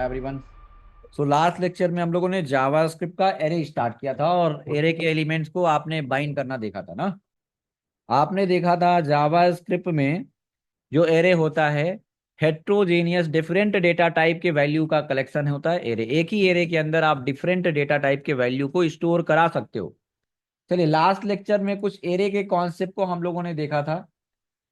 Everyone. So last lecture में हम लोगों ने जावास्क्रिप्ट का एरे स्टार्ट किया था और एरे के एलिमेंट्स को आपने बाइंड करना देखा था ना। आपने देखा था जावास्क्रिप्ट में जो एरे होता है हेट्रोजेनियस डिफरेंट डेटा टाइप के वैल्यू का कलेक्शन होता है एरे। एक ही एरे के अंदर आप डिफरेंट डेटा टाइप के वैल्यू को स्टोर करा सकते हो। चलिए लास्ट लेक्चर में कुछ एरे के कॉन्सेप्ट को हम लोगों ने देखा था।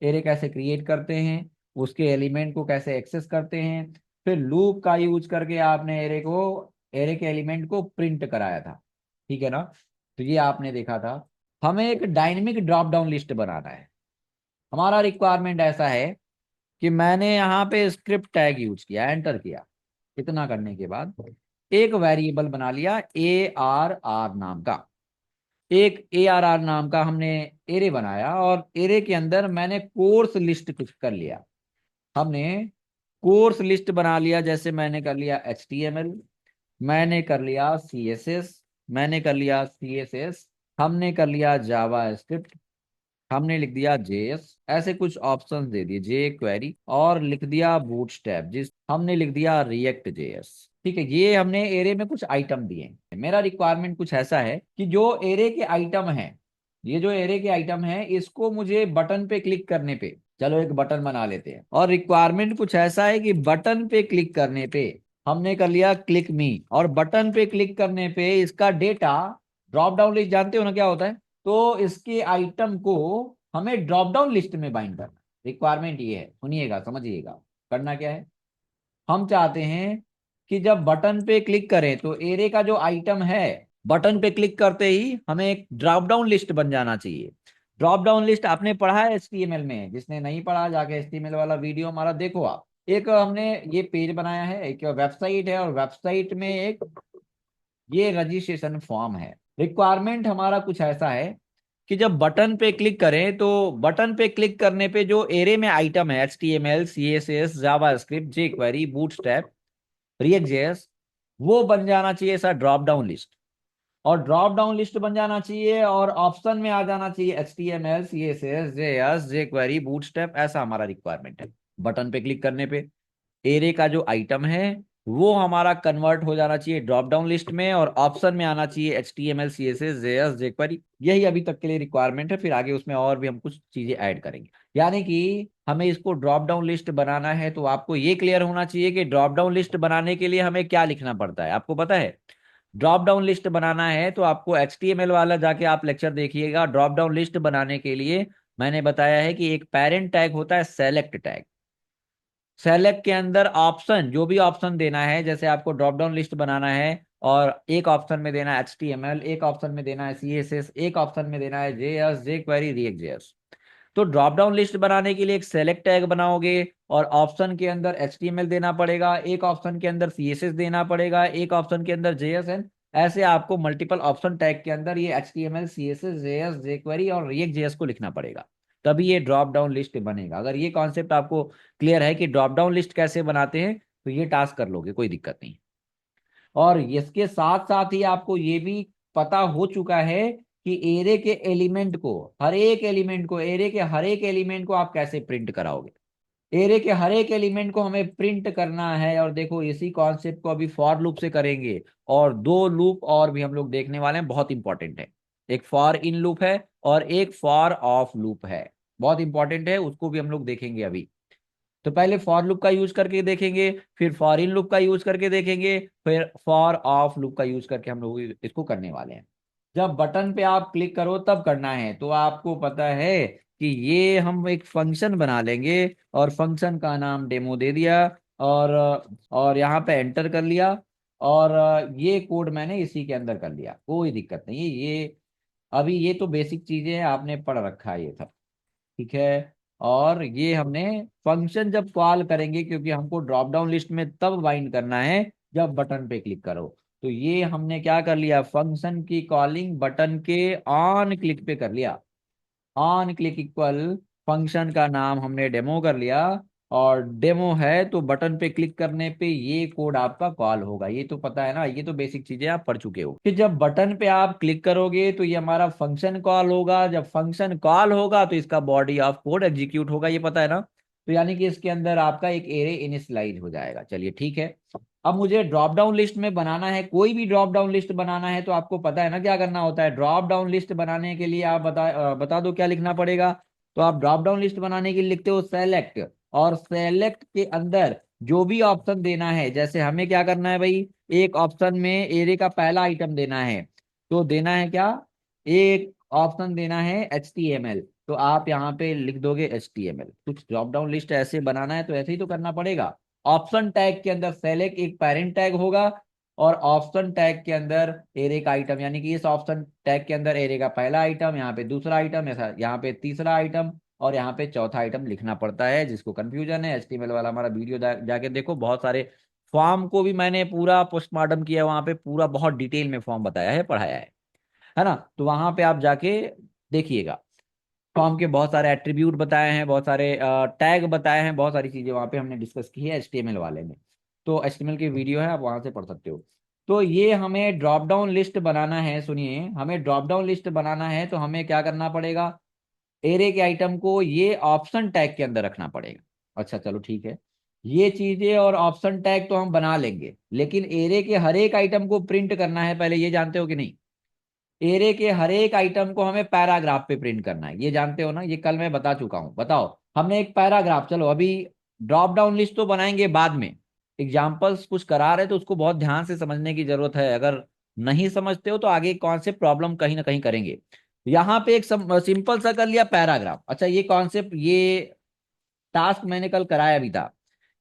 एरे कैसे क्रिएट करते हैं, उसके एलिमेंट को कैसे एक्सेस करते हैं, फिर लूप का यूज करके आपने एरे के एलिमेंट को प्रिंट कराया था। ठीक है ना। तो ये आपने देखा था। हमें एक डायनेमिक ड्रॉप डाउन लिस्ट बनाना है। हमारा रिक्वायरमेंट ऐसा है कि मैंने यहाँ पे स्क्रिप्ट टैग यूज किया, एंटर किया। इतना करने के बाद एक वेरिएबल बना लिया ARR नाम का। एक ARR नाम का हमने एरे बनाया और एरे के अंदर मैंने कोर्स लिस्ट कुछ कर लिया। हमने कोर्स लिस्ट बना लिया, जैसे मैंने कर लिया HTML, मैंने कर लिया CSS, मैंने कर लिया CSS, हमने कर लिया जावा स्क्रिप्ट, हमने लिख दिया JS, ऐसे कुछ ऑप्शंस दे दिए जे क्वेरी, और लिख दिया बूटस्ट्रैप, जिस हमने लिख दिया रिएक्ट JS। ठीक है, ये हमने एरे में कुछ आइटम दिए हैं। मेरा रिक्वायरमेंट कुछ ऐसा है कि जो एरे के आइटम है, ये जो एरे के आइटम है इसको मुझे बटन पे क्लिक करने पे, चलो एक बटन बना लेते हैं। और रिक्वायरमेंट कुछ ऐसा है कि बटन पे क्लिक करने पे हमने कर लिया क्लिक मी, और बटन पे क्लिक करने पे इसका डेटा ड्रॉप डाउन लिस्ट, जानते हो ना क्या होता है, तो इसके आइटम को हमें ड्रॉप डाउन लिस्ट में बाइंड करना। रिक्वायरमेंट ये है, सुनिएगा समझिएगा। करना क्या है, हम चाहते हैं कि जब बटन पे क्लिक करें तो एरे का जो आइटम है, बटन पे क्लिक करते ही हमें एक ड्रॉप डाउन लिस्ट बन जाना चाहिए। ड्रॉप डाउन लिस्ट आपने पढ़ा है HTML में, जिसने नहीं पढ़ा जाके HTML वाला वीडियो हमारा देखो आप। एक हमने ये पेज बनाया है, एक वेबसाइट है, और वेबसाइट में एक ये रजिस्ट्रेशन फॉर्म है। रिक्वायरमेंट हमारा कुछ ऐसा है कि जब बटन पे क्लिक करें तो बटन पे क्लिक करने पे जो एरे में आइटम है HTML, CSS, JavaScript, jQuery, bootstrap, react JS, वो बन जाना चाहिए सर ड्रॉप डाउन लिस्ट। और ड्रॉप डाउन लिस्ट बन जाना चाहिए और ऑप्शन में आ जाना चाहिए HTML, CSS, JS, jQuery, bootstrap. ऐसा हमारा रिक्वायरमेंट है। बटन पे क्लिक करने पे एरे का जो आइटम है वो हमारा कन्वर्ट हो जाना चाहिए ड्रॉप डाउन लिस्ट में, और ऑप्शन में आना चाहिए HTML, CSS, JS, jQuery। यही अभी तक के लिए रिक्वायरमेंट है, फिर आगे उसमें और भी हम कुछ चीजें ऐड करेंगे। यानी कि हमें इसको ड्रॉप डाउन लिस्ट बनाना है, तो आपको ये क्लियर होना चाहिए कि ड्रॉप डाउन लिस्ट बनाने के लिए हमें क्या लिखना पड़ता है। आपको पता है, ड्रॉप डाउन लिस्ट बनाना है तो आपको HTML वाला जाके आप लेक्चर देखिएगा। ड्रॉप डाउन लिस्ट बनाने के लिए मैंने बताया है कि एक पेरेंट टैग होता है सेलेक्ट टैग। सेलेक्ट के अंदर ऑप्शन, जो भी ऑप्शन देना है, जैसे आपको ड्रॉप डाउन लिस्ट बनाना है और एक ऑप्शन में देना है HTML, एक ऑप्शन में देना है CSS, एक ऑप्शन में देना है JS, jQuery, रिएक्ट JS। तो ड्रॉप डाउन लिस्ट बनाने के लिए एक सेलेक्ट टैग बनाओगे और ऑप्शन के अंदर HTML देना पड़ेगा, एक ऑप्शन के अंदर CSS देना पड़ेगा, एक ऑप्शन के अंदर JS है। ऐसे आपको मल्टीपल ऑप्शन टैग के अंदर ये HTML, CSS, JS, jQuery और रिएक्ट JS को लिखना पड़ेगा, तभी ये ड्रॉप डाउन लिस्ट बनेगा। अगर ये कॉन्सेप्ट आपको क्लियर है कि ड्रॉप डाउन लिस्ट कैसे बनाते हैं, तो ये टास्क कर लोगे, कोई दिक्कत नहीं। और इसके साथ साथ ही आपको ये भी पता हो चुका है कि एरे के एलिमेंट को, हर एक एलिमेंट को, एरे के हर एक एलिमेंट को आप कैसे प्रिंट कराओगे। एरे के हर एक एलिमेंट को हमें प्रिंट करना है। और देखो इसी कॉन्सेप्ट को अभी फॉर लूप से करेंगे, और दो लूप और भी हम लोग देखने वाले हैं, बहुत इंपॉर्टेंट है। एक फॉर इन लूप है और एक फॉर ऑफ लूप है, बहुत इंपॉर्टेंट है, उसको भी हम लोग देखेंगे अभी। तो पहले फॉर लूप का यूज करके देखेंगे, फिर फॉर इन लूप का यूज करके देखेंगे, फिर फॉर ऑफ लूप का यूज करके हम लोग इसको करने वाले हैं। जब बटन पे आप क्लिक करो तब करना है। तो आपको पता है कि ये हम एक फंक्शन बना लेंगे और फंक्शन का नाम डेमो दे दिया, और यहाँ पे एंटर कर लिया, और ये कोड मैंने इसी के अंदर कर लिया, कोई दिक्कत नहीं है। ये अभी ये तो बेसिक चीजें हैं, आपने पढ़ रखा है ये सब। ठीक है। और ये हमने फंक्शन जब कॉल करेंगे, क्योंकि हमको ड्रॉप डाउन लिस्ट में तब बाइंड करना है जब बटन पे क्लिक करो। तो ये हमने क्या कर लिया, फंक्शन की कॉलिंग बटन के ऑन क्लिक पे कर लिया। ऑन क्लिक इक्वल फंक्शन का नाम हमने डेमो कर लिया, और डेमो है तो बटन पे क्लिक करने पे ये कोड आपका कॉल होगा। ये तो पता है ना, ये तो बेसिक चीजें आप पढ़ चुके हो कि जब बटन पे आप क्लिक करोगे तो ये हमारा फंक्शन कॉल होगा। जब फंक्शन कॉल होगा तो इसका बॉडी ऑफ कोड एग्जीक्यूट होगा, ये पता है ना। तो यानी कि इसके अंदर आपका एक एरे इनिशियलाइज हो जाएगा। चलिए ठीक है। अब मुझे ड्रॉप डाउन लिस्ट में बनाना है, कोई भी ड्रॉप डाउन लिस्ट बनाना है, तो आपको पता है ना क्या करना होता है। ड्रॉप डाउन लिस्ट बनाने के लिए आप बता दो क्या लिखना पड़ेगा। तो आप ड्रॉप डाउन लिस्ट बनाने के लिए लिखते हो सेलेक्ट, और सेलेक्ट के अंदर जो भी ऑप्शन देना है, जैसे हमें क्या करना है भाई, एक ऑप्शन में एरे का पहला आइटम देना है, तो देना है क्या, एक ऑप्शन देना है HTML, तो आप यहाँ पे लिख दोगे HTML। कुछ ड्रॉप डाउन लिस्ट ऐसे बनाना है तो ऐसे ही तो करना पड़ेगा। ऑप्शन टैग के अंदर सेलेक्ट एक पेरेंट टैग होगा, और ऑप्शन टैग के अंदर एरे का आइटम, यानी कि इस ऑप्शन टैग के अंदर एरे का पहला आइटम, यहाँ पे दूसरा आइटम, ऐसा यहाँ पे तीसरा आइटम, और यहाँ पे चौथा आइटम लिखना पड़ता है। जिसको कंफ्यूजन है, HTML वाला हमारा वीडियो जाके देखो, बहुत सारे फॉर्म को भी मैंने पूरा पोस्टमार्टम किया है, वहां पे पूरा बहुत डिटेल में फॉर्म बताया है, पढ़ाया है ना। तो वहां पे आप जाके देखिएगा, फॉर्म के बहुत सारे एट्रीब्यूट बताए हैं, बहुत सारे टैग बताए हैं, बहुत सारी चीजें वहां पे हमने डिस्कस की है HTML वाले में। तो HTML की वीडियो है, आप वहां से पढ़ सकते हो। तो ये हमें ड्रॉप डाउन लिस्ट बनाना है, सुनिए, हमें ड्रॉप डाउन लिस्ट बनाना है तो हमें क्या करना पड़ेगा, एरे के आइटम को ये ऑप्शन टैग के अंदर रखना पड़ेगा। अच्छा चलो ठीक है, ये चीजें और ऑप्शन टैग तो हम बना लेंगे, लेकिन एरे के हर एक आइटम को प्रिंट करना है, पहले ये जानते हो कि नहीं। एरे के हर एक आइटम को हमें पैराग्राफ पे प्रिंट करना है, ये जानते हो ना, ये कल मैं बता चुका हूं। बताओ, हमने एक पैराग्राफ, चलो अभी ड्रॉप डाउन लिस्ट तो बनाएंगे बाद में, एग्जाम्पल्स कुछ करा रहे तो उसको बहुत ध्यान से समझने की जरूरत है। अगर नहीं समझते हो तो आगे कॉन्सेप्ट प्रॉब्लम कहीं ना कहीं करेंगे। यहाँ पे एक सिंपल सा कर लिया पैराग्राफ। अच्छा, ये कॉन्सेप्ट, ये टास्क मैंने कल कराया भी था,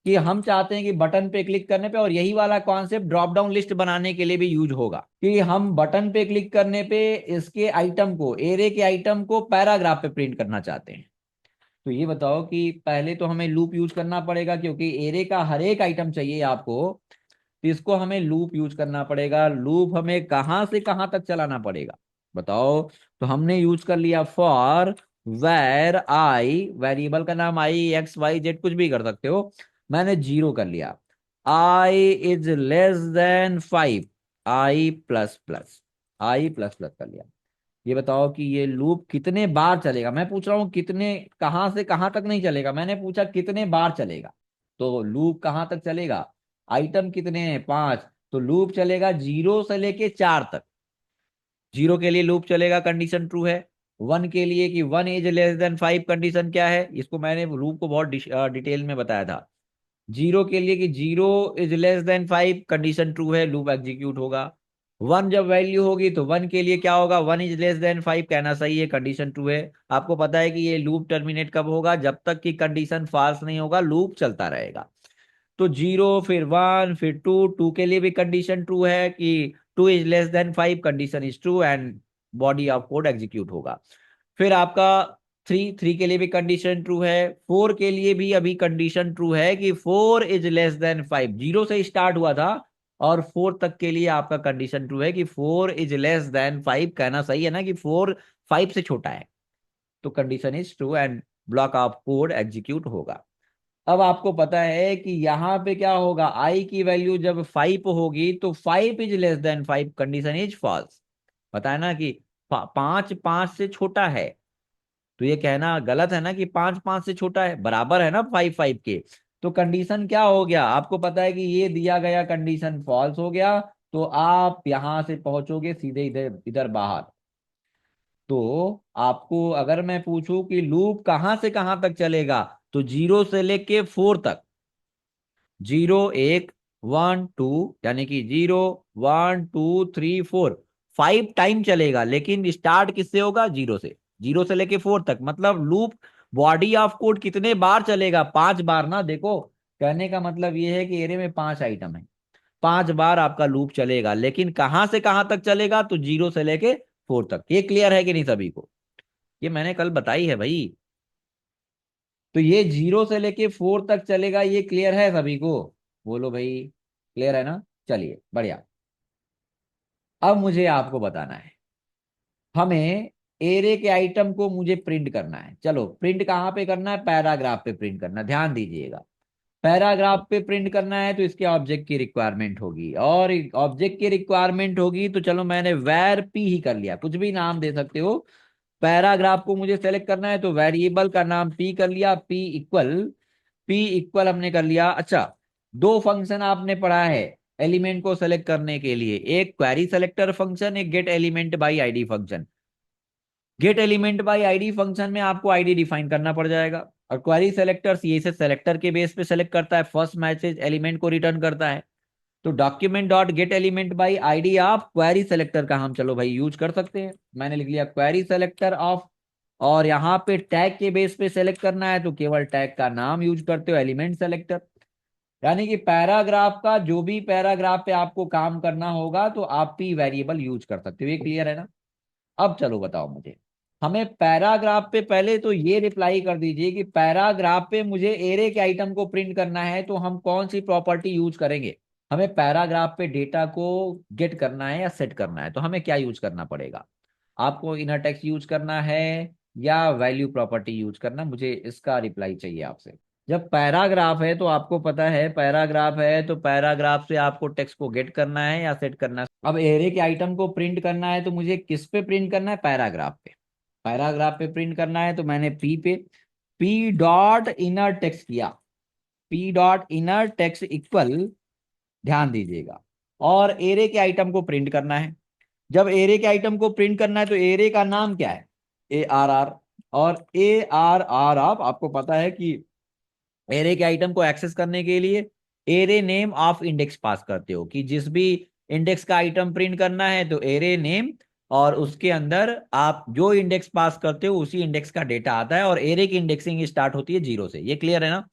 कि हम चाहते हैं कि बटन पे क्लिक करने पे, और यही वाला कॉन्सेप्ट ड्रॉप डाउन लिस्ट बनाने के लिए भी यूज होगा, कि हम बटन पे क्लिक करने पे इसके आइटम को, एरे के आइटम को पैराग्राफ पे प्रिंट करना चाहते हैं। तो ये बताओ कि पहले तो हमें लूप यूज करना पड़ेगा, क्योंकि एरे का हर एक आइटम चाहिए आपको, तो इसको हमें लूप यूज करना पड़ेगा। लूप हमें कहां से कहां तक चलाना पड़ेगा, बताओ। तो हमने यूज कर लिया फॉर वेर आई, वेरिएबल का नाम आई XYZ कुछ भी कर सकते हो, मैंने जीरो कर लिया। I is less than 5, i plus plus, i plus plus कर लिया। ये बताओ कि ये लूप कितने बार चलेगा, मैं पूछ रहा हूँ कितने, कहां से कहां तक नहीं चलेगा, मैंने पूछा कितने बार चलेगा। तो लूप कहां तक चलेगा, आइटम कितने हैं, 5, तो लूप चलेगा 0 से लेके 4 तक। 0 के लिए लूप चलेगा, कंडीशन ट्रू है। 1 के लिए कि 1 इज लेस देन 5, कंडीशन क्या है, इसको मैंने लूप को बहुत डिटेल में बताया था। 0 के लिए कि 0 is less than 5, condition true है, लूप एग्जीक्यूट होगा। 1 जब वैल्यू होगी तो 1 के लिए क्या होगा, 1 इज लेस देन 5 कहना सही है, कंडीशन ट्रू है। आपको पता है कि ये लूप टर्मिनेट कब होगा, जब तक कि कंडीशन फॉल्स नहीं होगा, लूप चलता रहेगा। तो 0, फिर 1, फिर 2, 2 के लिए भी कंडीशन ट्रू है कि 2 is less than 5, condition is true, and body of code execute होगा। फिर आपका 3, 3 के लिए भी कंडीशन ट्रू है। 4 के लिए भी अभी कंडीशन ट्रू है कि 4 इज लेस देन 5, 0 से स्टार्ट हुआ था, और 4 तक के लिए आपका कंडीशन ट्रू है कि 4 इज लेस देन 5 कहना सही है ना, कि 4 5 से छोटा है, तो condition is true and block of code execute होगा। अब आपको पता है कि यहाँ पे क्या होगा, आई की वैल्यू जब 5 होगी तो 5 is less than 5, condition is false. पता है ना कि 5 5 से छोटा है, तो ये कहना गलत है ना कि 5 5 से छोटा है, बराबर है ना 5 5 के। तो कंडीशन क्या हो गया, आपको पता है कि ये दिया गया कंडीशन फॉल्स हो गया, तो आप यहां से पहुंचोगे सीधे इधर इधर बाहर। तो आपको अगर मैं पूछूं कि लूप कहां से कहां तक चलेगा, तो 0 से लेके 4 तक, 0 1 1 2, यानी कि 0 1 2 3 4, 5 टाइम चलेगा, लेकिन स्टार्ट किससे होगा, 0 से। 0 से लेके 4 तक, मतलब लूप बॉडी ऑफ कोड कितने बार चलेगा, 5 बार ना। देखो, कहने का मतलब ये है कि एरे में 5 आइटम है, 5 बार आपका लूप चलेगा, लेकिन कहां से कहां तक चलेगा, तो 0 से लेके 4 तक। ये क्लियर है कि नहीं सभी को, ये मैंने कल बताई है भाई। तो ये 0 से लेके 4 तक चलेगा, ये क्लियर है सभी को, बोलो भाई, क्लियर है ना। चलिए बढ़िया। अब मुझे आपको बताना है, हमें एरे के आइटम को मुझे प्रिंट करना है। चलो, प्रिंट कहाँ पे करना है, पैराग्राफ पे प्रिंट करना है, ध्यान दीजिएगा। पैराग्राफ पे प्रिंट करना है तो इसके ऑब्जेक्ट की रिक्वायरमेंट होगी, और ऑब्जेक्ट की रिक्वायरमेंट होगी तो चलो मैंने वैर पी ही कर लिया, कुछ भी नाम दे सकते हो। पैराग्राफ को मुझे सेलेक्ट करना है तो वेरिएबल का नाम पी कर लिया, पी इक्वल हमने कर लिया। अच्छा, दो फंक्शन आपने पढ़ा है, एलिमेंट को सेलेक्ट करने के लिए, एक क्वेरी सेलेक्टर फंक्शन, एक gate element by ID function. Gate element by ID function में आपको आईडी डिफाइन करना पड़ जाएगा, और क्वेरी सेलेक्टर सीएसएस सेलेक्टर के बेस पे सेलेक्ट करता है, फर्स्ट मैसेज एलिमेंट को रिटर्न करता है। तो document dot gate element by ID आप क्वेरी सेलेक्टर का हम चलो भाई यूज कर सकते हैं। मैंने लिख लिया क्वेरी सेलेक्टर ऑफ, और यहाँ पे टैग के बेस पे सेलेक्ट करना है तो केवल टैग का नाम यूज करते हो, एलिमेंट सेलेक्टर। यानी कि पैराग्राफ का जो भी पैराग्राफ पे आपको काम करना होगा तो आप पी वेरिएबल यूज कर सकते हो। ये क्लियर है ना? अब चलो बताओ मुझे, हमें पैराग्राफ पे पहले तो ये रिप्लाई कर दीजिए कि पैराग्राफ पे मुझे एरे के आइटम को प्रिंट करना है तो हम कौन सी प्रॉपर्टी यूज करेंगे। हमें पैराग्राफ पे डेटा को गेट करना है या सेट करना है तो हमें क्या यूज करना पड़ेगा? आपको इनर टेक्स्ट यूज करना है या वैल्यू प्रॉपर्टी यूज करना, मुझे इसका रिप्लाई चाहिए आपसे। जब पैराग्राफ है तो आपको पता है, पैराग्राफ है तो पैराग्राफ से आपको टेक्स्ट को गेट करना है या सेट करना है। अब एरे के आइटम को प्रिंट करना है तो मुझे किस पे प्रिंट करना है? पैराग्राफ पे। पैराग्राफ पे प्रिंट करना है तो मैंने पी पे पी डॉट इनर टेक्स्ट किया, P dot inner text equal, ध्यान दीजिएगा, और एरे के आइटम को प्रिंट करना है। जब एरे के आइटम को प्रिंट करना है तो एरे का नाम क्या है? A R R. और ए आर आर आपको पता है कि एरे के आइटम को एक्सेस करने के लिए एरे नेम ऑफ इंडेक्स पास करते हो, कि जिस भी इंडेक्स का आइटम प्रिंट करना है तो एरे नेम, और उसके अंदर आप जो इंडेक्स पास करते हो उसी इंडेक्स का डेटा आता है, और एरे की इंडेक्सिंग स्टार्ट होती है 0 से। ये क्लियर है ना?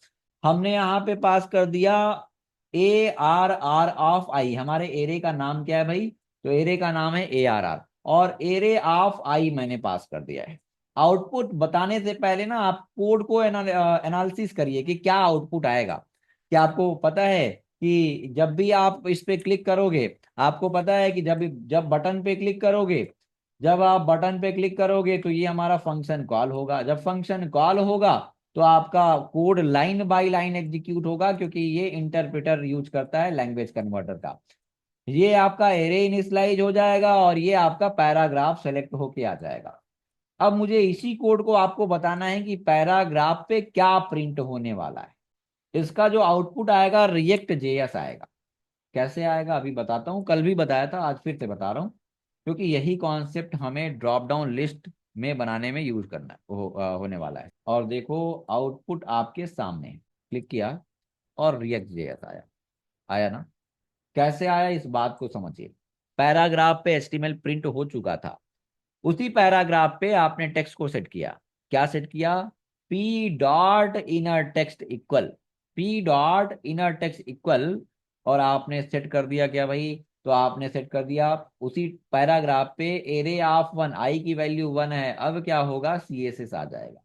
हमने यहाँ पे पास कर दिया ए आर आर ऑफ आई। हमारे एरे का नाम क्या है भाई? तो एरे का नाम है ए आर आर, और एरे ऑफ आई मैंने पास कर दिया है। आउटपुट बताने से पहले ना आप कोड को एनालिसिस करिए कि क्या आउटपुट आएगा। क्या आपको पता है कि जब भी आप इस पे क्लिक करोगे, आपको पता है कि जब जब बटन पे क्लिक करोगे, जब आप बटन पे क्लिक करोगे तो ये हमारा फंक्शन कॉल होगा। जब फंक्शन कॉल होगा तो आपका code line by line execute होगा, क्योंकि ये इंटरप्रेटर यूज करता है लैंग्वेज कन्वर्टर का। ये आपका एरे इनिशियलाइज हो जाएगा और ये आपका पैराग्राफ सेलेक्ट होके आ जाएगा। अब मुझे इसी कोड को आपको बताना है कि पैराग्राफ पे क्या प्रिंट होने वाला है। इसका जो आउटपुट आएगा रिएक्ट जेएस आएगा। कैसे आएगा अभी बताता हूँ, कल भी बताया था, आज फिर से बता रहा हूँ, क्योंकि यही कॉन्सेप्ट हमें ड्रॉप डाउन लिस्ट में बनाने में यूज करना होने वाला है। और देखो आउटपुट आपके सामने है। क्लिक किया और रिएक्ट जेएस आया। आया ना? कैसे आया इस बात को समझिए। पैराग्राफ पे एचटीएमएल प्रिंट हो चुका था, उसी पैराग्राफ पे आपने टेक्स्ट को सेट किया। क्या सेट किया? P dot inner text equal, P dot inner text equal, और आपने सेट कर दिया क्या भाई? तो आपने सेट कर दिया उसी पैराग्राफ पे एरे ऑफ वन, आई की वैल्यू 1 है। अब क्या होगा? सीएसएस आ जाएगा।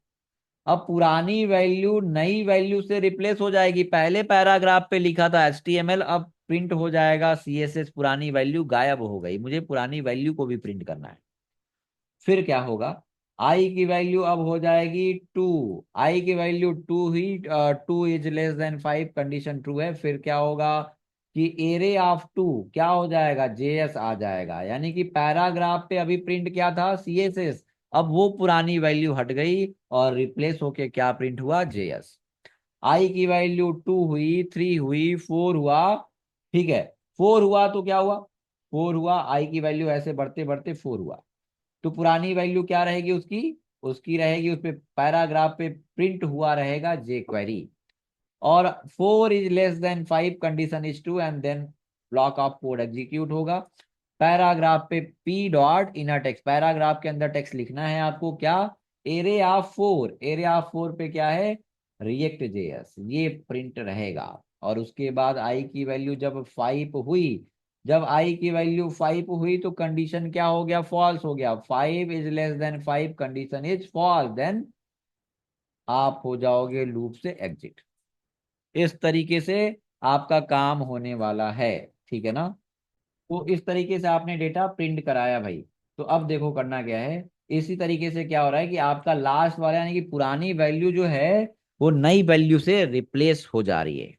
अब पुरानी वैल्यू नई वैल्यू से रिप्लेस हो जाएगी। पहले पैराग्राफ पे लिखा था एचटीएमएल, अब प्रिंट हो जाएगा सीएसएस। पुरानी वैल्यू गायब हो गई, मुझे पुरानी वैल्यू को भी प्रिंट करना है। फिर क्या होगा? आई की वैल्यू अब हो जाएगी 2। आई की value 2 he, 2 is less than 5 condition true है। फिर क्या होगा कि एरे ऑफ 2 क्या हो जाएगा? जेएस आ जाएगा। यानी कि पैराग्राफ पे अभी प्रिंट क्या था? सीएसएस। अब वो पुरानी वैल्यू हट गई और रिप्लेस होके क्या प्रिंट हुआ? जेएस। आई की वैल्यू 2 हुई, 3 हुई, 4 हुआ। ठीक है, 4 हुआ तो क्या हुआ? 4 हुआ, आई की वैल्यू ऐसे बढ़ते बढ़ते 4 हुआ, तो पुरानी वैल्यू क्या रहेगी उसकी? उसकी रहेगी, उस पे पैराग्राफ पे प्रिंट हुआ रहेगा जे क्वेरी। और 4 is less than 5 condition is true, and then block of code execute होगा। पैराग्राफ पे P dot inner text, paragraph के अंदर टेक्स्ट लिखना है आपको। क्या? एरे ऑफ 4, एरे ऑफ 4 पे क्या है? रिएक्ट जेएस, ये प्रिंट रहेगा। और उसके बाद आई की वैल्यू जब 5 हुई, जब आई की वैल्यू 5 हुई तो कंडीशन क्या हो गया? फॉल्स हो गया। 5 is less than 5 condition is false, then आप हो जाओगे लूप से एग्जिट। इस तरीके से आपका काम होने वाला है। ठीक है ना? तो इस तरीके से आपने डेटा प्रिंट कराया भाई। तो अब देखो करना क्या है। इसी तरीके से क्या हो रहा है कि आपका लास्ट वाला यानी कि पुरानी वैल्यू जो है वो नई वैल्यू से रिप्लेस हो जा रही है।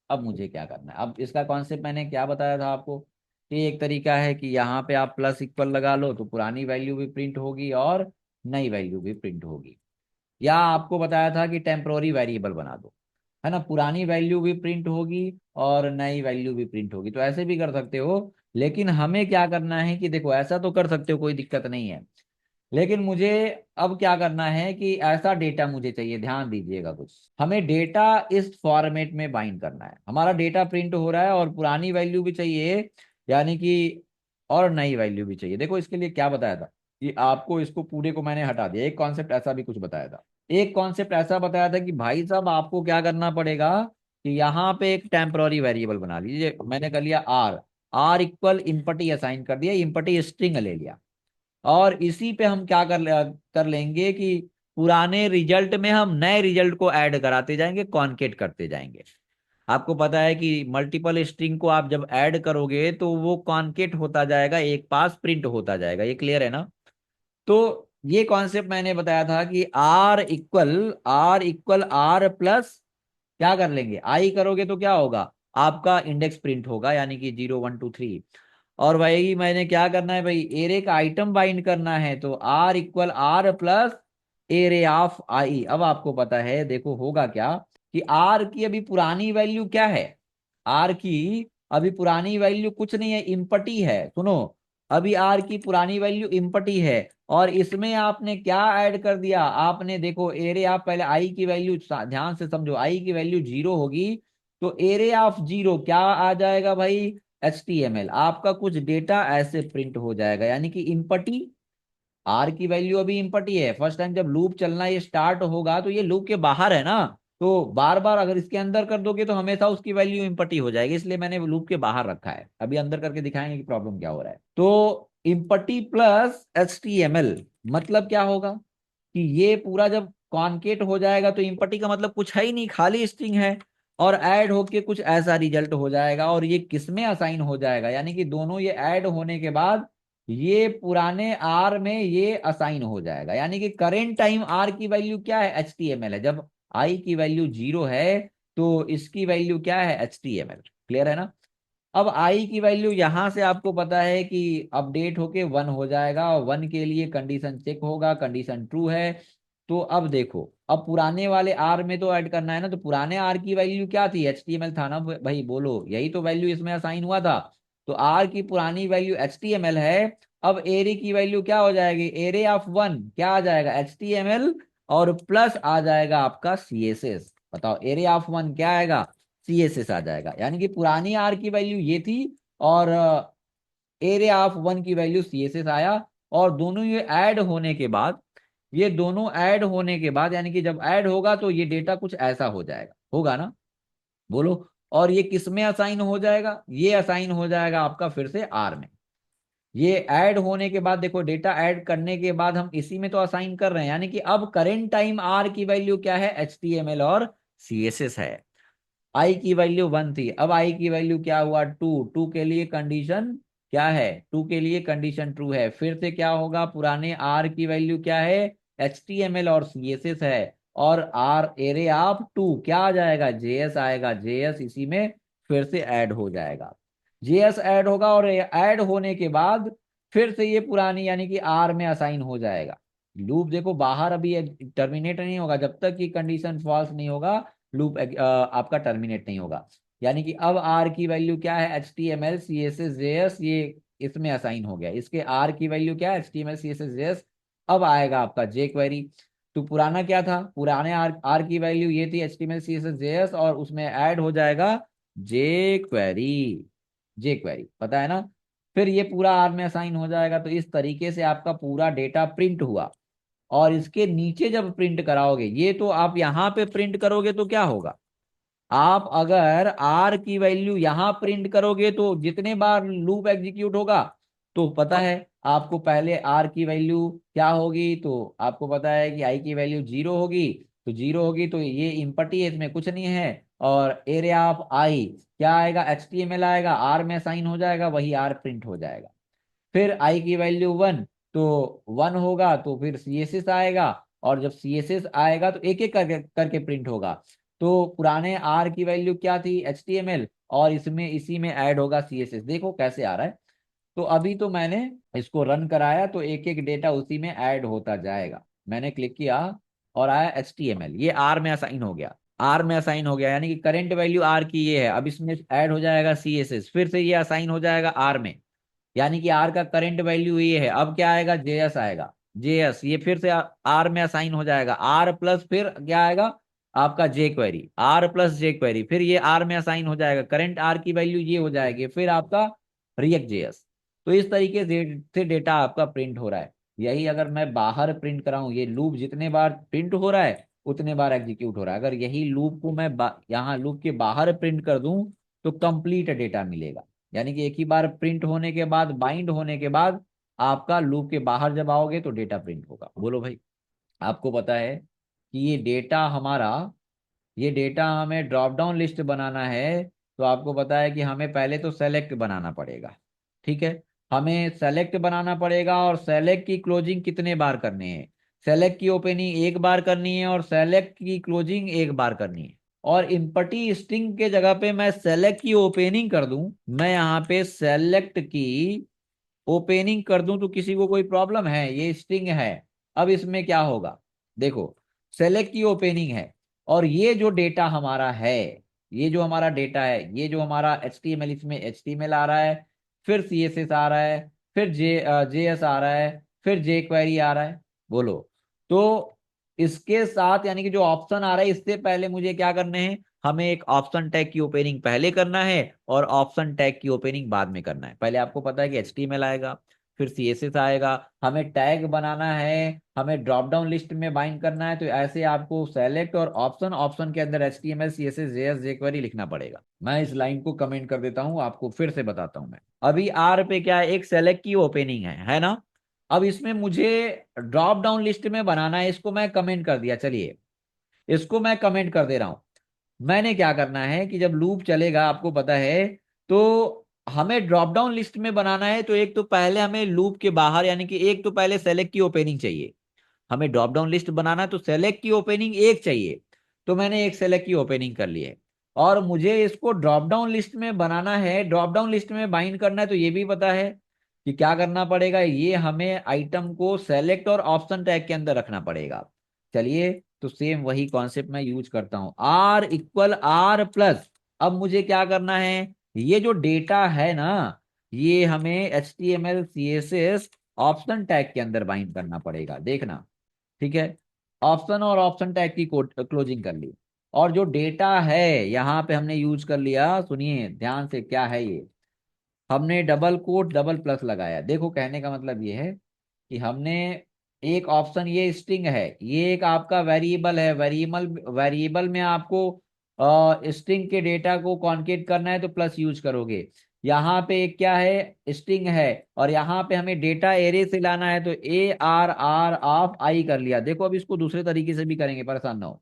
अब मुझे क्या करना है? अब इसका कॉन्सेप्ट मैंने क्या बताया था आपको कि एक तरीका है कि यहाँ पे आप प्लस इक्वल लगा लो तो पुरानी वैल्यू भी प्रिंट होगी और नई वैल्यू भी प्रिंट होगी। या आपको बताया था कि टेम्पोररी वेरिएबल बना दो। है ना, पुरानी वैल्यू भी प्रिंट होगी और नई वैल्यू भी प्रिंट होगी। तो ऐसे भी कर सकते हो, लेकिन हमें क्या करना है कि देखो, ऐसा तो कर सकते हो, कोई दिक्कत नहीं है, लेकिन मुझे अब क्या करना है कि ऐसा डेटा मुझे चाहिए, ध्यान दीजिएगा, कुछ हमें डेटा इस फॉर्मेट में बाइंड करना है। हमारा डेटा प्रिंट हो रहा है और पुरानी वैल्यू भी चाहिए, यानी कि और नई वैल्यू भी चाहिए। देखो इसके लिए क्या बताया था कि आपको इसको पूरे को मैंने हटा दिया, एक कॉन्सेप्ट ऐसा भी कुछ बताया था। एक कॉन्सेप्ट ऐसा बताया था कि भाई साहब आपको क्या करना पड़ेगा कि यहाँ पे एक टेम्पररी वेरिएबल बना लीजिए। मैंने कर लिया R, R equal empty assign कर दिया, इम्पटी स्ट्रिंग ले लिया, और इसी पे हम क्या कर लेंगे कि पुराने रिजल्ट में हम नए रिजल्ट को ऐड कराते जाएंगे, कॉन्केट करते जाएंगे। आपको पता है कि मल्टीपल स्ट्रिंग को आप जब ऐड करोगे तो वो कॉन्केट होता जाएगा, एक पास प्रिंट होता जाएगा। ये क्लियर है ना? तो ये कॉन्सेप्ट मैंने बताया था कि आर इक्वल आर प्लस क्या कर लेंगे, आई करोगे तो क्या होगा, आपका इंडेक्स प्रिंट होगा, यानी कि 0 1 2 3। और वही मैंने क्या करना है भाई, एरे का आइटम बाइंड करना है, तो r equal are plus array of i. अब आपको पता है, देखो होगा क्या कि आर की अभी पुरानी वैल्यू क्या है, आर की अभी पुरानी वैल्यू कुछ नहीं है, इम्पटी है। सुनो, अभी आर की पुरानी वैल्यू इम्पटी है, और इसमें आपने क्या ऐड कर दिया, आपने देखो एरे, आप पहले आई की वैल्यू ध्यान से समझो, आई की वैल्यू 0 होगी, तो एरे ऑफ 0 क्या आ जाएगा भाई, HTML। आपका कुछ डेटा ऐसे प्रिंट हो जाएगा, यानी कि इम्पटी, आर की वैल्यू अभी इम्पटी है, फर्स्ट टाइम जब लूप चलना ये स्टार्ट होगा तो ये लूप के बाहर है ना, तो बार बार अगर इसके अंदर कर दोगे तो हमेशा उसकी वैल्यू इम्पटी हो जाएगी, इसलिए मैंने लूप के बाहर रखा है। अभी अंदर करके दिखाएंगे कि प्रॉब्लम क्या हो रहा है। तो इम्पटी प्लस HTML मतलब क्या होगा कि ये पूरा जब कॉन्केट हो जाएगा तो इम्पटी का मतलब कुछ है ही नहीं, खाली स्ट्रिंग है, और ऐड होके कुछ ऐसा रिजल्ट हो जाएगा, और ये किसमें असाइन हो जाएगा, यानी कि दोनों ये ऐड होने के बाद ये पुराने आर में ये असाइन हो जाएगा, यानी कि करेंट टाइम आर की वैल्यू क्या है, HTML है। जब आई की वैल्यू 0 है तो इसकी वैल्यू क्या है, HTML। क्लियर है ना? अब आई की वैल्यू यहां से आपको पता है कि अपडेट होके 1 हो जाएगा, और 1 के लिए कंडीशन चेक होगा, कंडीशन ट्रू है। तो अब देखो, अब पुराने वाले आर में तो ऐड करना है ना, तो पुराने आर की वैल्यू क्या थी, HTML था ना भाई, बोलो, यही तो वैल्यू इसमें असाइन हुआ था। तो आर की पुरानी वैल्यू HTML है। अब एरे की वैल्यू क्या हो जाएगी, एरे ऑफ 1 क्या आ जाएगा, HTML, और प्लस आ जाएगा आपका CSS। बताओ, एरे ऑफ 1 क्या आएगा, CSS आ जाएगा, यानी कि पुरानी आर की वैल्यू ये थी, और एरिया ऑफ 1 की वैल्यू CSS आया। और दोनों ये ऐड होने के बाद, ये दोनों ऐड होने के बाद, यानी कि जब ऐड होगा तो ये डेटा कुछ ऐसा हो जाएगा, होगा ना, बोलो। और ये किस में असाइन हो जाएगा, ये असाइन हो जाएगा आपका फिर से आर में। ये ऐड होने के बाद देखो, डेटा ऐड करने के बाद हम इसी में तो असाइन कर रहे हैं, यानी कि अब करेंट टाइम आर की वैल्यू क्या है, HTML और CSS है। आई की वैल्यू 1 थी, अब आई की वैल्यू क्या हुआ, 2, 2 के लिए कंडीशन क्या है, 2 के लिए कंडीशन ट्रू है। फिर से क्या होगा, पुराने आर की वैल्यू क्या है, HTML और CSS है, और आर एरे ऑफ 2 क्या आ जाएगा, JS आएगा, JS इसी में फिर से ऐड हो जाएगा। JS ऐड होगा, और ऐड होने के बाद फिर से ये पुरानी, यानी कि आर में असाइन हो जाएगा। लूप देखो बाहर अभी टर्मिनेट नहीं होगा, जब तक कि कंडीशन फॉल्स नहीं होगा लूप आपका टर्मिनेट नहीं होगा। यानी कि अब आर की वैल्यू क्या है, HTML CSS JS, ये इसमें असाइन हो गया, इसके आर की वैल्यू क्या है, HTML CSS JS। अब आएगा आपका जे क्वेरी। तो पुराना क्या था, पुराने आर की वैल्यू ये थी, HTML CSS JS, और उसमें ऐड हो जाएगा जे क्वेरी। जे क्वेरी पता है ना? फिर ये पूरा आर में असाइन हो जाएगा। तो इस तरीके से आपका पूरा डेटा प्रिंट हुआ। और इसके नीचे जब प्रिंट कराओगे, ये तो आप यहां पे प्रिंट करोगे तो क्या होगा, आप अगर आर की वैल्यू यहां प्रिंट करोगे तो जितने बार लूप एग्जीक्यूट होगा, तो पता है आपको, पहले आर की वैल्यू क्या होगी, तो आपको पता है कि आई की वैल्यू 0 होगी, तो 0 होगी तो ये इम्पटी है, इसमें कुछ नहीं है। और एरिया ऑफ आई क्या आएगा, HTML आएगा, आर में साइन हो जाएगा, वही आर प्रिंट हो जाएगा। फिर आई की वैल्यू 1, तो 1 होगा तो फिर CSS आएगा, और जब CSS आएगा तो एक एक करके करके प्रिंट होगा। तो पुराने आर की वैल्यू क्या थी, HTML, और इसमें इसी में ऐड होगा CSS। देखो कैसे आ रहा है। तो अभी तो मैंने इसको रन कराया तो एक एक डेटा उसी में ऐड होता जाएगा। मैंने क्लिक किया और आया HTML, ये आर में असाइन हो गया। आर में असाइन हो गया, यानी कि करंट वैल्यू आर की ये है, अब इसमें ऐड हो जाएगा सी एस एस, फिर से ये असाइन हो जाएगा आर में, यानी कि आर का करंट वैल्यू ये है। अब क्या आएगा, जेएस आएगा, जेएस ये फिर से आर में असाइन हो जाएगा, आर प्लस फिर क्या आएगा आपका j query, r plus j query, फिर ये आर में असाइन हो जाएगा, करंट आर की वैल्यू ये हो जाएगी, फिर आपका रिएक्ट जेएस। तो इस तरीके से डेटा आपका प्रिंट हो रहा है। यही अगर मैं बाहर प्रिंट कराऊं, ये लूप जितने बार प्रिंट हो रहा है उतने बार एग्जीक्यूट हो रहा है। अगर यही लूप को मैं यहाँ लूप के बाहर प्रिंट कर दूं तो कंप्लीट डेटा मिलेगा, यानी कि एक ही बार प्रिंट होने के बाद, बाइंड होने के बाद आपका लूप के बाहर जब आओगे तो डेटा प्रिंट होगा। बोलो भाई, आपको पता है कि ये डेटा हमें ड्रॉप डाउन लिस्ट बनाना है, तो आपको पता है कि हमें पहले तो सेलेक्ट बनाना पड़ेगा। ठीक है, हमें सेलेक्ट बनाना पड़ेगा, और सेलेक्ट की क्लोजिंग कितने बार करनी है, सेलेक्ट की ओपनिंग एक बार करनी है और सेलेक्ट की क्लोजिंग एक बार करनी है। और इम्पटी स्ट्रिंग के जगह पे मैं सेलेक्ट की ओपनिंग कर दूं, मैं यहाँ पे सेलेक्ट की ओपनिंग कर दूं तो किसी को कोई प्रॉब्लम है, ये स्ट्रिंग है। अब इसमें क्या होगा, देखो सेलेक्ट की ओपनिंग है, और ये जो डेटा हमारा है, ये जो हमारा डेटा है, ये जो हमारा एच टी एम एल, इसमें एच टी एम एल आ रहा है, फिर सी एस एस आ रहा है, फिर जे एस आ रहा है, फिर जे क्वेरी आ रहा है। बोलो, तो इसके साथ यानी कि जो ऑप्शन आ रहा है, इससे पहले मुझे क्या करने हैं, हमें एक ऑप्शन टैग की ओपनिंग पहले करना है और ऑप्शन टैग की ओपनिंग बाद में करना है। पहले आपको पता है कि एचटीएमएल आएगा, फिर सीएसएस आएगा, हमें टैग बनाना है, हमें ड्रॉप डाउन लिस्ट में बाइंड करना है, तो ऐसे आपको सेलेक्ट और ऑप्शन, ऑप्शन के अंदर एचटीएमएल सीएसएस जेएस जेक्वेरी लिखना पड़ेगा। मैं इस लाइन को कमेंट कर देता हूं, आपको फिर से बताता हूं। मैं अभी आर पे क्या है, एक सेलेक्ट की ओपनिंग है ना। अब इसमें मुझे ड्रॉप डाउन लिस्ट में बनाना है, इसको मैं कमेंट कर दिया, चलिए इसको मैं कमेंट कर दे रहा हूं। मैंने क्या करना है कि जब लूप चलेगा, आपको पता है, तो हमें ड्रॉप डाउन लिस्ट में बनाना है, तो एक तो पहले हमें लूप के बाहर, यानी कि एक तो पहले सेलेक्ट की ओपनिंग चाहिए। हमें ड्रॉप डाउन लिस्ट बनाना है तो सेलेक्ट की ओपनिंग एक चाहिए, तो मैंने एक सेलेक्ट की ओपनिंग कर ली है। और मुझे इसको ड्रॉप डाउन लिस्ट में बनाना है, ड्रॉप डाउन लिस्ट में बाइंड करना है, तो ये भी पता है कि क्या करना पड़ेगा, ये हमें आइटम को सेलेक्ट और ऑप्शन टैग के अंदर रखना पड़ेगा। चलिए, तो सेम वही कॉन्सेप्ट मैं यूज करता हूं, आर इक्वल आर प्लस। अब मुझे क्या करना है, ये जो डेटा है ना, ये हमें H T M L C S S option tag के अंदर बाइंड करना पड़ेगा, देखना। ठीक है, ऑप्शन और ऑप्शन टैग की क्लोजिंग कर ली, और जो डेटा है यहाँ पे हमने यूज कर लिया, सुनिए ध्यान से, क्या है ये, हमने डबल कोट डबल प्लस लगाया। देखो, कहने का मतलब ये है कि हमने एक ऑप्शन, ये स्ट्रिंग है, ये एक आपका वेरिएबल है, वेरिएबल वेरिएबल में आपको स्ट्रिंग के डेटा को कॉन्केट करना है तो प्लस यूज करोगे। यहाँ पे एक क्या है, स्ट्रिंग है, और यहाँ पे हमें डेटा एरे से लाना है, तो ए आर आर ऑफ आई कर लिया। देखो, अब इसको दूसरे तरीके से भी करेंगे, परेशान ना हो।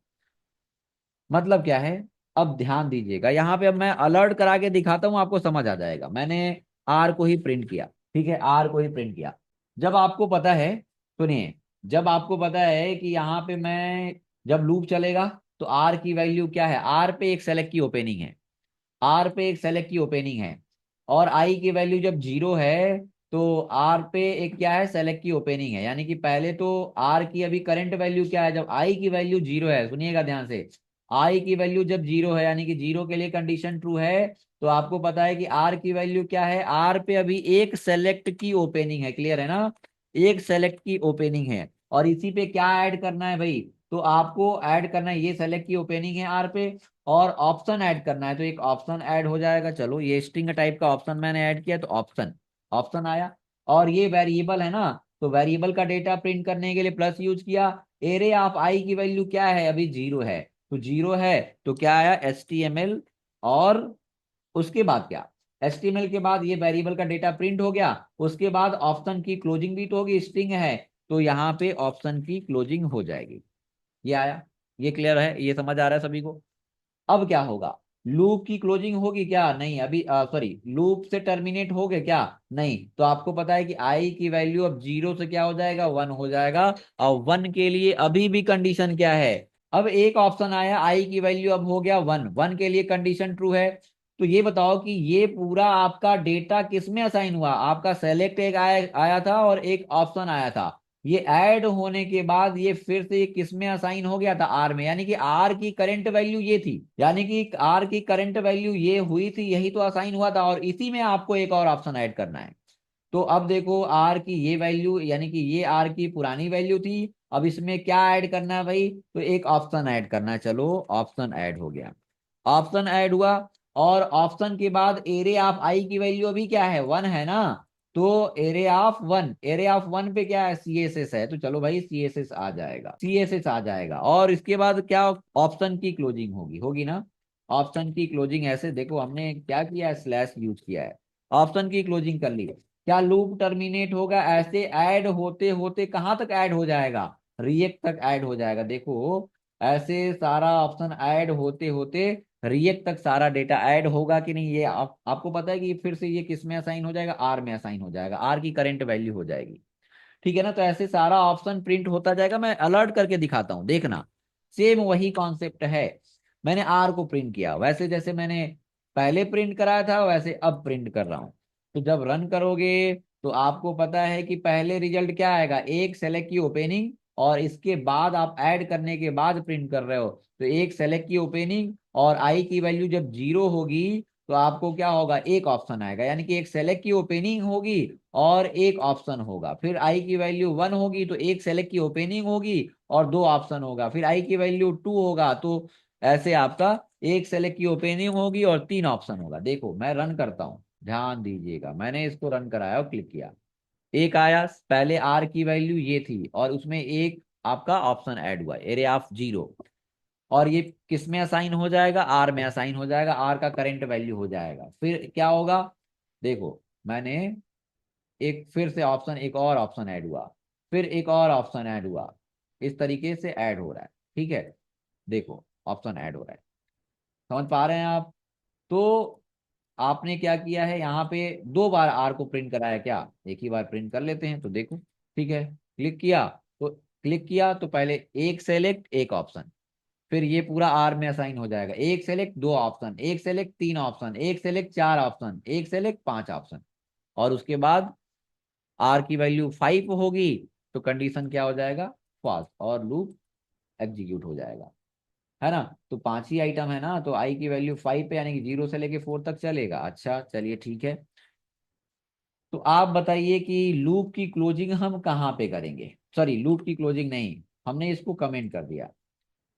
मतलब क्या है, अब ध्यान दीजिएगा, यहाँ पे अब मैं अलर्ट करा के दिखाता हूँ, आपको समझ आ जाएगा। मैंने आर को ही प्रिंट किया, ठीक है, आर को ही प्रिंट किया। जब आपको पता है, सुनिए, जब आपको पता है कि यहाँ पे मैं, जब लूप चलेगा तो आर की वैल्यू क्या है, आर पे एक सेलेक्ट की ओपनिंग है, आर पे एक सेलेक्ट की ओपनिंग है, और आई की वैल्यू जब जीरो है तो आर पे एक क्या है, सेलेक्ट की ओपनिंग है। यानी कि पहले तो आर की अभी करंट वैल्यू क्या है, जब आई की वैल्यू जीरो है, सुनिएगा ध्यान से, आई की वैल्यू जब जीरो है, यानी कि जीरो के लिए कंडीशन ट्रू है, तो आपको पता है कि आर की वैल्यू क्या है, आर पे अभी एक सेलेक्ट की ओपनिंग है, क्लियर है ना, एक सेलेक्ट की ओपनिंग है। और इसी पे क्या ऐड करना है भाई, तो आपको ऐड करना है, ये सेलेक्ट की ओपनिंग है आर पे, और ऑप्शन ऐड करना है, तो एक ऑप्शन ऐड हो जाएगा। चलो, ये स्ट्रिंग टाइप का ऑप्शन मैंने ऐड किया, तो ऑप्शन, ऑप्शन आया। और ये वेरिएबल है ना, तो वेरिएबल का डेटा प्रिंट करने के लिए प्लस यूज किया। एरे ऑफ आई की वैल्यू क्या है, अभी जीरो है, तो जीरो है, तो क्या आया, एच टी एम एल, और उसके बाद क्या, एच टी एम एल के बाद ये वेरिएबल का डेटा प्रिंट हो गया, उसके बाद ऑप्शन की क्लोजिंग भी तो होगी, स्ट्रिंग है, तो यहाँ पे ऑप्शन की क्लोजिंग हो जाएगी। ये आया, ये क्लियर है, ये समझ आ रहा है सभी को। अब क्या होगा, लूप की क्लोजिंग होगी क्या, नहीं, अभी सॉरी, लूप से टर्मिनेट हो गए क्या, नहीं, तो आपको पता है कि आई की वैल्यू अब जीरो से क्या हो जाएगा, वन हो जाएगा। और वन के लिए अभी भी कंडीशन क्या है, अब एक ऑप्शन आया, आई की वैल्यू अब हो गया वन, वन के लिए कंडीशन ट्रू है। तो ये बताओ कि ये पूरा आपका डेटा किस में असाइन हुआ, आपका सेलेक्ट एक आया था और एक ऑप्शन आया था, ये ऐड होने के बाद ये फिर से ये किस में असाइन हो गया था, आर में, यानी कि आर की करंट वैल्यू ये थी, यानी कि आर की करंट वैल्यू ये हुई थी, यही तो असाइन हुआ था, और इसी में आपको एक और ऑप्शन ऐड करना है। तो अब देखो आर की ये वैल्यू, यानी कि ये आर की पुरानी वैल्यू थी, अब इसमें क्या ऐड करना है भाई, तो एक ऑप्शन ऐड करना है। चलो ऑप्शन ऐड हो गया, ऑप्शन ऐड हुआ, और ऑप्शन के बाद एरे ऑफ आई की वैल्यू अभी क्या है, 1 है ना, तो array of one, array of one पे क्या है, सी एस एस है, तो चलो भाई सी एस एस आ जाएगा, सी एस एस आ जाएगा। और इसके बाद क्या, ऑप्शन की क्लोजिंग होगी, होगी ना। ऑप्शन की क्लोजिंग ऐसे देखो, हमने क्या किया है, स्लैश यूज किया है, ऑप्शन की क्लोजिंग कर ली। क्या लूप टर्मिनेट होगा, ऐसे ऐड होते होते कहाँ तक ऐड हो जाएगा, रिएक्ट तक ऐड हो जाएगा। देखो ऐसे सारा ऑप्शन ऐड होते होते रिएक्ट तक सारा डेटा ऐड होगा कि नहीं, ये आपको पता है कि फिर से ये किस में असाइन हो जाएगा, आर में असाइन हो जाएगा, आर की करंट वैल्यू हो जाएगी। ठीक है ना, तो ऐसे सारा ऑप्शन प्रिंट होता जाएगा, मैं अलर्ट करके दिखाता हूं, देखना सेम वही कॉन्सेप्ट है। मैंने आर को प्रिंट किया, वैसे जैसे मैंने पहले प्रिंट कराया था वैसे अब प्रिंट कर रहा हूं। तो जब रन करोगे तो आपको पता है कि पहले रिजल्ट क्या आएगा, एक सेलेक्ट की ओपनिंग, और इसके बाद आप ऐड करने के बाद प्रिंट कर रहे हो, तो एक सेलेक्ट की ओपनिंग और आई की वैल्यू जब 0 होगी तो आपको क्या होगा, एक ऑप्शन आएगा, यानी कि एक सेलेक्ट की ओपनिंग होगी और एक ऑप्शन होगा। फिर आई की वैल्यू 1 होगी तो एक सेलेक्ट की ओपनिंग होगी और दो ऑप्शन होगा। फिर आई की वैल्यू 2 होगा तो ऐसे आपका एक सेलेक्ट की ओपनिंग होगी और तीन ऑप्शन होगा। देखो मैं रन करता हूं, ध्यान दीजिएगा, मैंने इसको रन कराया और क्लिक किया, एक आया, पहले आर की वैल्यू ये थी और उसमें एक आपका ऑप्शन ऐड हुआ, एरे ऑफ 0, और ये किस में असाइन हो जाएगा, आर में असाइन हो जाएगा, आर का करंट वैल्यू हो जाएगा। फिर क्या होगा, देखो मैंने एक फिर से ऑप्शन, एक और ऑप्शन ऐड हुआ, फिर एक और ऑप्शन ऐड हुआ, इस तरीके से ऐड हो रहा है। ठीक है, देखो ऑप्शन ऐड हो रहा है, समझ पा रहे हैं आप। तो आपने क्या किया है, यहाँ पे दो बार आर को प्रिंट कराया क्या, एक ही बार प्रिंट कर लेते हैं तो देखो। ठीक है, क्लिक किया, तो क्लिक किया तो पहले एक सेलेक्ट एक ऑप्शन, फिर ये पूरा आर में असाइन हो जाएगा, एक सेलेक्ट दो ऑप्शन, एक सेलेक्ट तीन ऑप्शन, एक सेलेक्ट चार ऑप्शन, एक सेलेक्ट पांच ऑप्शन, और उसके बाद आर की वैल्यू 5 होगी तो कंडीशन क्या हो जाएगा, फॉल्स, और लूप एग्जीक्यूट हो जाएगा, है ना। तो पांच ही आइटम है ना, तो आई की वैल्यू 5 पे, यानी कि 0 से लेके 4 तक चलेगा। अच्छा चलिए ठीक है, तो आप बताइए कि लूप की क्लोजिंग हम कहाँ पे करेंगे, सॉरी लूप की क्लोजिंग नहीं, हमने इसको कमेंट कर दिया,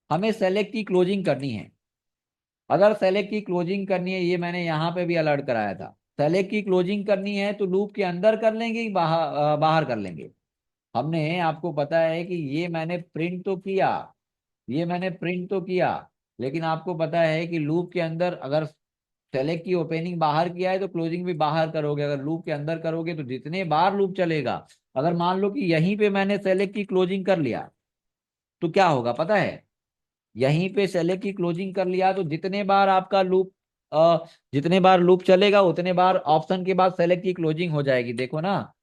हमें सेलेक्ट की क्लोजिंग करनी है। अगर सेलेक्ट की क्लोजिंग करनी है, ये मैंने यहाँ पे भी अलर्ट कराया था, सेलेक्ट की क्लोजिंग करनी है तो लूप के अंदर कर लेंगे कि बाहर बाहर कर लेंगे। हमने, आपको पता है कि ये मैंने प्रिंट तो किया, ये मैंने प्रिंट तो किया, लेकिन आपको पता है कि लूप के अंदर अगर सेलेक्ट की ओपनिंग बाहर किया है तो क्लोजिंग भी बाहर करोगे, अगर लूप के अंदर करोगे तो जितने बार लूप चलेगा, अगर मान लो कि यहीं पे मैंने सेलेक्ट की क्लोजिंग कर लिया तो क्या होगा पता है, यहीं पे सेलेक्ट की क्लोजिंग कर लिया तो जितने बार आपका लूप जितने बार लूप चलेगा उतने बार ऑप्शन के बाद सेलेक्ट की क्लोजिंग हो जाएगी, देखो ना।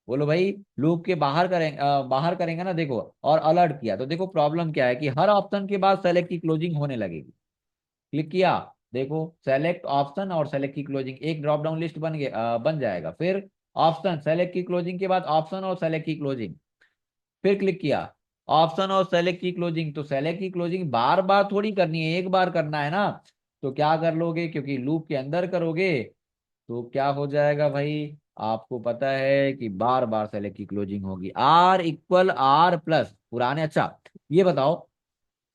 बोलो भाई, लूप के बाहर करेंगे, बाहर करेंगे ना, देखो, और अलर्ट किया तो देखो प्रॉब्लम क्या है कि हर ऑप्शन के बाद सेलेक्ट की क्लोजिंग होने लगेगी। क्लिक किया, देखो सेलेक्ट ऑप्शन और सेलेक्ट की क्लोजिंग एक ड्रॉप डाउन लिस्ट बन जाएगा। फिर ऑप्शन, सेलेक्ट की क्लोजिंग के बाद ऑप्शन और सेलेक्ट की क्लोजिंग, फिर क्लिक किया, ऑप्शन और सेलेक्ट की क्लोजिंग, तो सेलेक्ट की क्लोजिंग बार बार थोड़ी करनी है, एक बार करना है ना। तो क्या कर लोगे, क्योंकि लूप के अंदर करोगे तो क्या हो जाएगा भाई, आपको पता है कि बार बार सेलेक्ट की क्लोजिंग होगी, आर इक्वल आर प्लस पुराने। अच्छा ये बताओ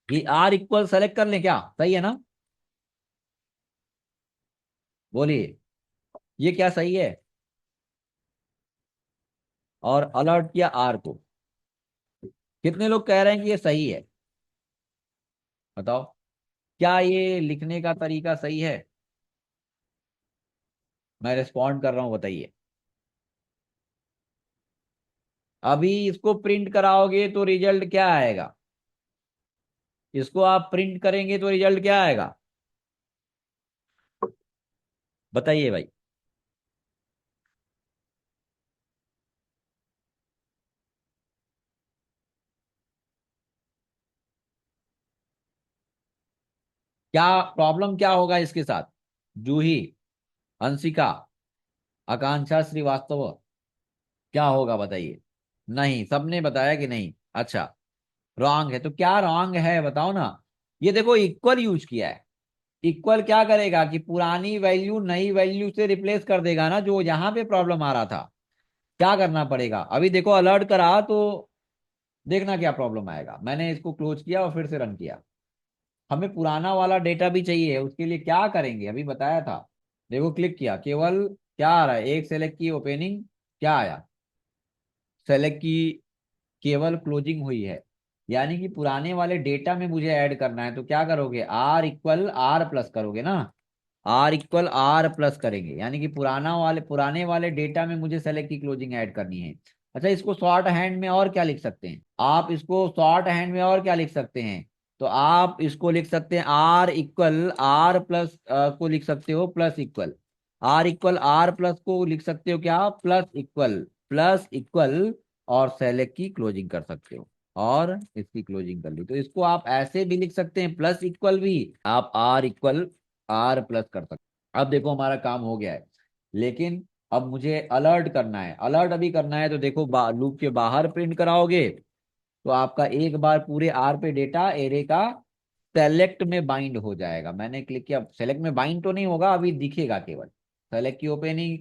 कि आर इक्वल सेलेक्ट कर लें क्या, सही है ना, बोलिए, ये क्या सही है, और अलर्ट किया आर को, कितने लोग कह रहे हैं कि ये सही है, बताओ, क्या ये लिखने का तरीका सही है, मैं रिस्पॉन्ड कर रहा हूं, बताइए। अभी इसको प्रिंट कराओगे तो रिजल्ट क्या आएगा, इसको आप प्रिंट करेंगे तो रिजल्ट क्या आएगा, बताइए भाई। क्या प्रॉब्लम क्या होगा इसके साथ, जूही, अंशिका, आकांक्षा श्रीवास्तव, क्या होगा बताइए, नहीं, सबने बताया कि नहीं। अच्छा, रॉन्ग है तो क्या रॉन्ग है बताओ ना। ये देखो इक्वल यूज किया है। इक्वल क्या करेगा कि पुरानी वैल्यू नई वैल्यू से रिप्लेस कर देगा ना, जो यहाँ पे प्रॉब्लम आ रहा था। क्या करना पड़ेगा अभी देखो, अलर्ट करा तो देखना क्या प्रॉब्लम आएगा। मैंने इसको क्लोज किया और फिर से रन किया। हमें पुराना वाला डेटा भी चाहिए, उसके लिए क्या करेंगे अभी बताया था। देखो क्लिक किया, केवल क्या आ रहा है, एक सेलेक्ट की ओपनिंग, क्या आया, सेलेक्ट की केवल क्लोजिंग हुई है। यानी कि पुराने वाले डेटा में मुझे ऐड करना है, तो क्या करोगे, आर इक्वल आर प्लस करोगे ना। आर इक्वल आर प्लस करेंगे, यानी कि पुराने वाले डेटा में मुझे सेलेक्ट की क्लोजिंग ऐड करनी है। अच्छा, इसको शॉर्ट हैंड में और क्या लिख सकते हैं आप, इसको शॉर्ट हैंड में और क्या लिख सकते हैं, तो आप इसको लिख सकते हैं आर इक्वल आर प्लस को लिख सकते हो plus equal. R equal are plus को लिख सकते हो क्या, प्लस इक्वल, प्लस इक्वल, और सेलेक्ट की क्लोजिंग कर सकते हो। और इसकी क्लोजिंग कर ली, तो इसको आप ऐसे भी लिख सकते हैं, प्लस इक्वल भी, आप आर इक्वल आर प्लस कर सकते हैं। अब देखो हमारा काम हो गया है, लेकिन अब मुझे अलर्ट करना है। अलर्ट अभी करना है तो देखो लूप के बाहर प्रिंट कराओगे तो आपका एक बार पूरे आर पे डेटा एरे का सेलेक्ट में बाइंड हो जाएगा। मैंने क्लिक किया, सेलेक्ट में बाइंड तो नहीं होगा, अभी दिखेगा केवल सेलेक्ट की ओपनिंग।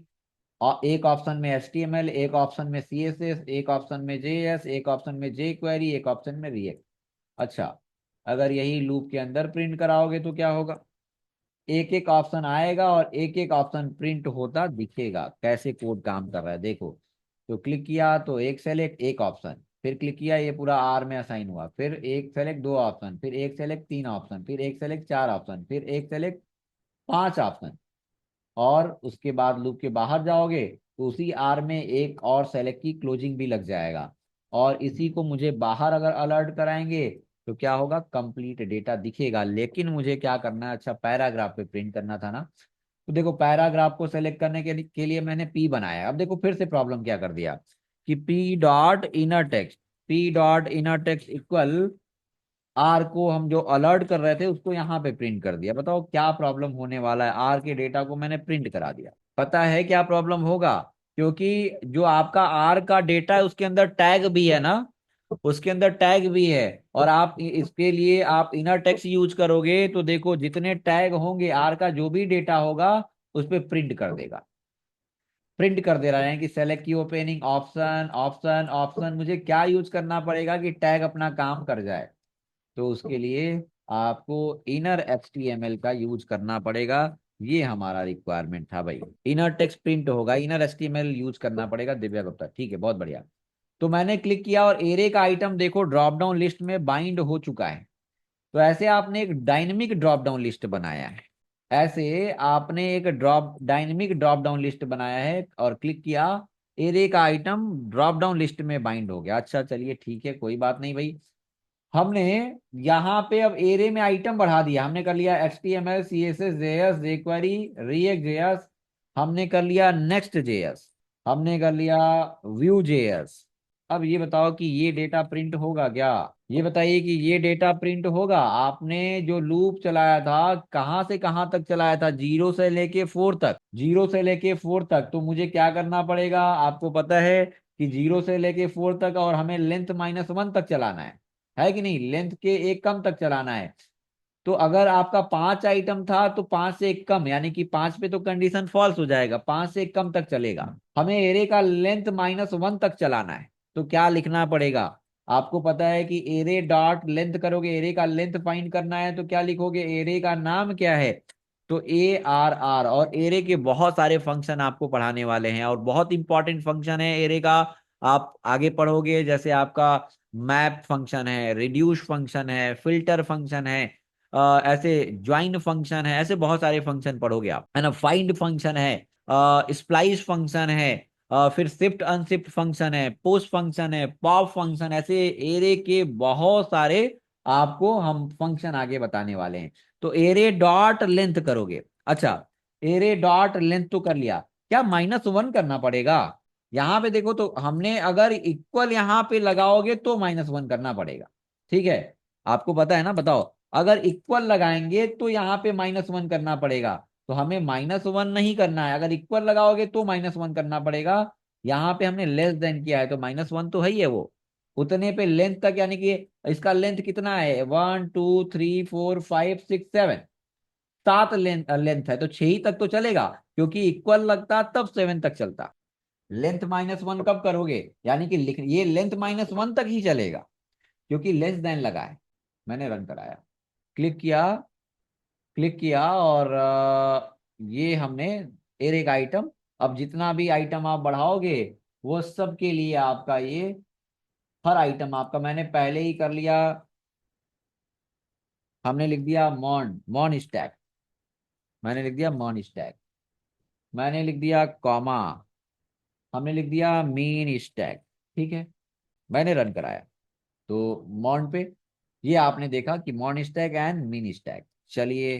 और एक ऑप्शन में HTML, एक ऑप्शन में CSS, एक ऑप्शन में JS, एक ऑप्शन में jQuery, एक ऑप्शन में React। अच्छा, अगर यही लूप के अंदर प्रिंट कराओगे तो क्या होगा, एक एक ऑप्शन आएगा और एक एक ऑप्शन प्रिंट होता दिखेगा। कैसे कोड काम कर रहा है देखो। तो क्लिक किया तो एक सेलेक्ट एक ऑप्शन, फिर क्लिक किया ये पूरा आर में असाइन हुआ, फिर एक सेलेक्ट दो ऑप्शन, फिर एक सेलेक्ट तीन ऑप्शन, फिर एक सेलेक्ट चार ऑप्शन, फिर एक सेलेक्ट पांच ऑप्शन। और उसके बाद लूप के बाहर जाओगे तो उसी आर में एक और सेलेक्ट की क्लोजिंग भी लग जाएगा। और इसी को मुझे बाहर अगर अलर्ट कराएंगे तो क्या होगा, कंप्लीट डेटा दिखेगा। लेकिन मुझे क्या करना है, अच्छा पैराग्राफ पे प्रिंट करना था ना। तो देखो पैराग्राफ को सेलेक्ट करने के लिए मैंने पी बनाया। अब देखो फिर से प्रॉब्लम क्या कर दिया कि P dot inner text, P dot inner text equal R को हम जो अलर्ट कर रहे थे उसको यहाँ पे प्रिंट कर दिया। बताओ क्या प्रॉब्लम होने वाला है, आर के डेटा को मैंने प्रिंट करा दिया। पता है क्या प्रॉब्लम होगा, क्योंकि जो आपका आर का डेटा है उसके अंदर टैग भी है ना, उसके अंदर टैग भी है। और आप इसके लिए आप इनर टेक्स्ट यूज करोगे तो देखो जितने टैग होंगे आर का जो भी डेटा होगा उस पर प्रिंट कर देगा। प्रिंट कर दे रहे हैं कि सेलेक्ट की ओपनिंग, ऑप्शन ऑप्शन ऑप्शन। मुझे क्या यूज करना पड़ेगा कि टैग अपना काम कर जाए, तो उसके लिए आपको इनर HTML का यूज करना पड़ेगा। ये हमारा रिक्वायरमेंट था भाई, इनर टेक्स्ट प्रिंट होगा, इनर HTML यूज करना पड़ेगा दिव्या गुप्ता। ठीक है, बहुत बढ़िया। तो मैंने क्लिक किया और एरे का आइटम देखो ड्रॉप डाउन लिस्ट में बाइंड हो चुका है। तो ऐसे आपने एक डायनेमिक ड्रॉप डाउन लिस्ट बनाया है, ऐसे आपने एक डायनेमिक ड्रॉप डाउन लिस्ट बनाया है और क्लिक किया, एरे का आइटम ड्रॉप डाउन लिस्ट में बाइंड हो गया। अच्छा चलिए ठीक है, कोई बात नहीं भाई। हमने यहाँ पे अब एरे में आइटम बढ़ा दिया, हमने कर लिया HTML, CSS, JS, jQuery, React JS, हमने कर लिया नेक्स्ट JS, हमने कर लिया व्यू JS। अब ये बताओ कि ये डेटा प्रिंट होगा क्या, ये बताइए कि ये डेटा प्रिंट होगा। आपने जो लूप चलाया था कहाँ से कहाँ तक चलाया था, जीरो से लेके फोर तक, जीरो से लेके फोर तक। तो मुझे क्या करना पड़ेगा, आपको पता है कि जीरो से लेके फोर तक और हमें लेंथ -1 तक चलाना है कि नहीं, लेंथ के एक कम तक चलाना है। तो अगर आपका पांच आइटम था तो पांच से एक कम, यानी कि पांच पे तो कंडीशन फॉल्स हो जाएगा, पांच से एक कम तक चलेगा। हमें एरे का लेंथ -1 तक चलाना है, तो क्या लिखना पड़ेगा, आपको पता है कि एरे डॉट लेंथ करोगे, एरे का लेंथ फाइंड करना है तो क्या लिखोगे, एरे का नाम क्या है, तो ARR। और एरे के बहुत सारे फंक्शन आपको पढ़ाने वाले हैं और बहुत इंपॉर्टेंट फंक्शन है एरे का। आप आगे पढ़ोगे, जैसे आपका मैप फंक्शन है, रिड्यूस फंक्शन है, फिल्टर फंक्शन है, ऐसे ज्वाइन फंक्शन है, ऐसे बहुत सारे फंक्शन पढ़ोगे आप, है ना। फाइंड फंक्शन है, स्प्लाइस फंक्शन है, फिर शिफ्ट अनशिफ्ट फंक्शन है, पोस्ट फंक्शन है, पॉप फंक्शन, ऐसे एरे के बहुत सारे आपको हम फंक्शन आगे बताने वाले हैं। तो एरे डॉट लेंथ करोगे। अच्छा, एरे डॉट लेंथ तो कर लिया, क्या -1 करना पड़ेगा। यहाँ पे देखो, तो हमने अगर इक्वल यहाँ पे लगाओगे तो -1 करना पड़ेगा। ठीक है, आपको पता है ना, बताओ। अगर इक्वल लगाएंगे तो यहाँ पे -1 करना पड़ेगा, तो हमें -1 नहीं करना है। अगर इक्वल लगाओगे तो -1 करना पड़ेगा। यहाँ पे हमने लेस देन किया है तो -1 तो है ही है वो। उतने पे लेंथ तक, यानी कि इसका लेंथ कितना है, 1 2 3 4 5 6 7, 7 लेंथ लेंथ है, तो 6 ही तक तो चलेगा, क्योंकि इक्वल लगता तब 7 तक चलता। लेंथ -1 कब करोगे, यानी कि लिख ये लेंथ -1 तक ही चलेगा, क्योंकि लेस देन लगा है। मैंने रन कराया, क्लिक किया, क्लिक किया, और ये हमने एरे का आइटम, अब जितना भी आइटम आप बढ़ाओगे वो सब के लिए आपका ये, हर आइटम आपका मैंने पहले ही कर लिया। हमने लिख दिया मॉन मॉन स्टैक, मैंने लिख दिया मॉन स्टैक, मैंने लिख दिया कॉमा, हमने लिख दिया मीन स्टैक। ठीक है, मैंने रन कराया तो मॉन पे ये आपने देखा कि मॉन स्टैक एंड मीन स्टैक। चलिए,